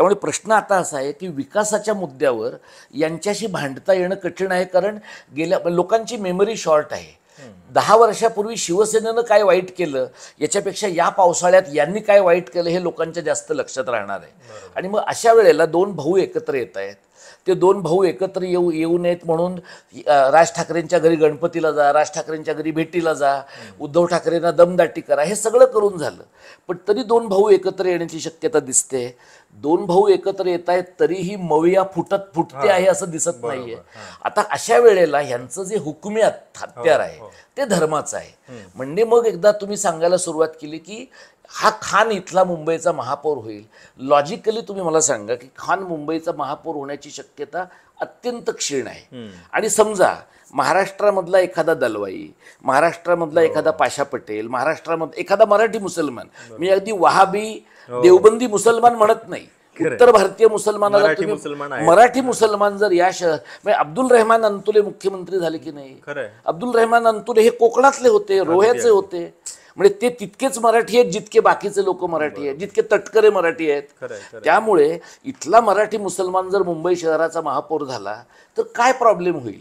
त्यामुळे प्रश्न आता असा आहे की विकासाच्या मुद्द्यावर यांच्याशी भांडता येणं कठीण आहे, कारण गेल्या लोकांची मेमरी शॉर्ट आहे. 10 वर्षापूर्वी शिवसेनेनं काय वाईट केलं याच्यापेक्षा या पावसाळ्यात यांनी काय वाईट केलं हे लोकांच्या जास्त लक्षात राहणार आहे. आणि मग अशा वेळेला दोन भाऊ एकत्र येत आहेत. ते दोन भाऊ एकत्र येऊ नयेत म्हणून राज ठाकरेंच्या घरी गणपतीला जा, राज ठाकरेंच्या घरी भेटीला जा, उद्धव ठाकरेंना दमदाटी करा, हे सगळं करून झालं. पण तरी दोन भाऊ एकत्र येण्याची शक्यता दिसते. दोन भाऊ एकत्र येत आहेत तरीही मविया फुटते आहे असं दिसत नाहीये. आता अशा वेळेला ह्यांचं जे हुकुमी हत्यार आहे ते धर्माचं आहे. म्हणजे मग एकदा तुम्ही सांगायला सुरुवात केली की हा खान इथला मुंबईचा महापौर होईल. लॉजिकली तुम्ही मला सांगा की खान मुंबईचा महापौर होण्याची शक्यता अत्यंत क्षीण आहे. आणि समजा महाराष्ट्रामधला एखादा दलवाई, महाराष्ट्रामधला एखादा पाशा पटेल, महाराष्ट्रामध्ये एखादा मराठी मुसलमान, मी अगदी वहाबी देवबंदी मुसलमान म्हणत नाही, उत्तर भारतीय मुसलमानाला मराठी मुसलमान जर या शहर म्हणजे अब्दुल रहमान अंतुले मुख्यमंत्री झाले की नाही? अब्दुल रहमान अंतुले हे कोकणातले होते, रोह्याचे होते. म्हणजे ते तितकेच मराठी आहेत जितके बाकीचे लोक मराठी आहेत, जितके तटकरे मराठी आहेत. त्यामुळे इथला मराठी मुसलमान जर मुंबई शहराचा महापौर झाला तर काय प्रॉब्लेम होईल?